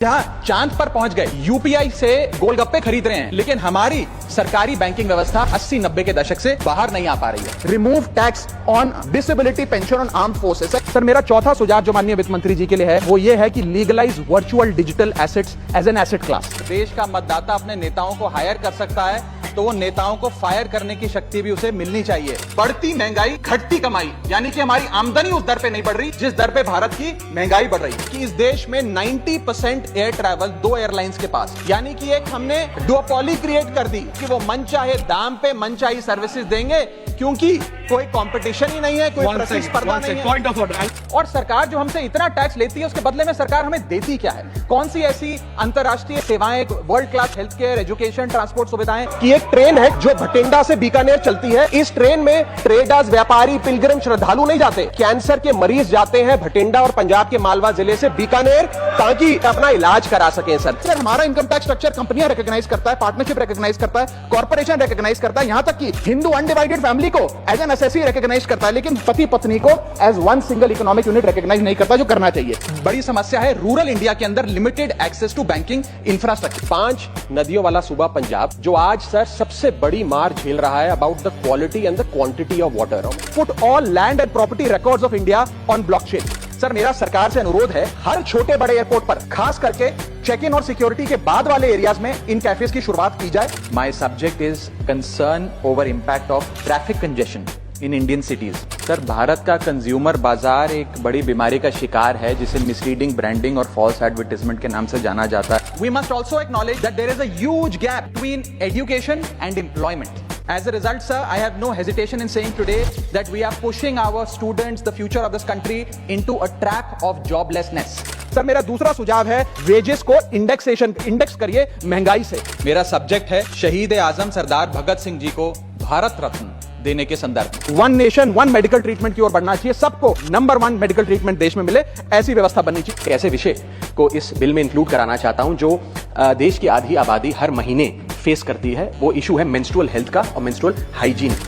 जहां चांद पर पहुंच गए, यूपीआई से गोलगप्पे खरीद रहे हैं, लेकिन हमारी सरकारी बैंकिंग व्यवस्था 80-90 के दशक से बाहर नहीं आ पा रही है। Remove tax on disability pension on armed forces. Sir, मेरा चौथा सुझाव जो माननीय वित्त मंत्री जी के लिए है वो ये है कि legalise virtual digital assets as an asset class. देश का मतदाता अपने नेताओं को हायर कर सकता है तो वो नेताओं को फायर करने की शक्ति भी उसे मिलनी चाहिए। बढ़ती महंगाई, घटती कमाई, यानी कि हमारी आमदनी उस दर पे नहीं बढ़ रही जिस दर पे भारत की महंगाई बढ़ रही है। कि इस देश में 90% एयर ट्रैवल 2 एयरलाइंस के पास, यानी कि एक हमने डुओपोली क्रिएट कर दी कि वो मनचाहे दाम पे मनचाही सर्विसेज देंगे, क्योंकि कोई कंपटीशन ही नहीं है, कोई प्रतिस्पर्धा नहीं है। Point of order. और सरकार जो हमसे इतना टैक्स लेती है उसके बदले में सरकार हमें देती क्या है? कौन सी ऐसी अंतर्राष्ट्रीय सेवाएं, world class health care, education, transport सुविधाएं की एक ट्रेन है जो भटिंडा से बीकानेर चलती है। इस ट्रेन में ट्रेडर्स, व्यापारी, पिलग्रिम, श्रद्धालु नहीं जाते। कैंसर के मरीज जाते हैं भटिंडा और पंजाब के मालवा जिले से बीकानेर ताकि अपना इलाज करा सकें। सर, हमारा इनकम टैक्स स्ट्रक्चर कंपनियां रिकॉग्नाइज करता है, पार्टनरशिप रिकॉग्नाइज करता है, कॉर्पोरेशन रिकॉग्नाइज करता है, यहां तक कि हिंदू अनडिवाइडेड फैमिली को एज एन एसएससी रिकॉग्नाइज करता है, लेकिन पति पत्नी को as one single economic unit recognise नहीं करता, जो करना चाहिए। बड़ी समस्या है रूरल इंडिया के अंदर limited access to banking infrastructure. 5 नदियों वाला सूबा पंजाब जो आज सर सबसे बड़ी मार झेल रहा है about the quality and the quantity of water. Put all land and property records of India on blockchain. Sir, मेरा सरकार से अनुरोध है, हर छोटे बड़े एयरपोर्ट पर, खास करके चेक इन और सिक्योरिटी के बाद वाले एरियाज में इन कैफेज की शुरुआत की जाए। My subject is concern over impact of traffic congestion in Indian cities. Sir, Bharat का कंज्यूमर बाजार एक बड़ी बीमारी का शिकार है जिसे मिसलीडिंग ब्रांडिंग और फॉल्स एडवर्टाइजमेंट के नाम से जाना जाता है। We must also acknowledge that there is a huge gap between education and employment. As a result, sir, I have no hesitation in saying today that we are pushing our students, the future of this country, into a trap of joblessness. Sir, मेरा दूसरा सुझाव है wages को index करिए महंगाई से। मेरा subject है शहीद आजम सरदार भगत सिंह जी को भारत रत्न देने के संदर्भ। One nation one medical treatment की ओर बढ़ना चाहिए, सबको नंबर 1 मेडिकल ट्रीटमेंट देश में मिले, ऐसी व्यवस्था बननी चाहिए। ऐसे विषय को इस बिल में इंक्लूड कराना चाहता हूं जो देश की आधी आबादी हर महीने फेस करती है। वो इशू है मेंस्ट्रुअल हेल्थ का और मेंस्ट्रुअल हाइजीन।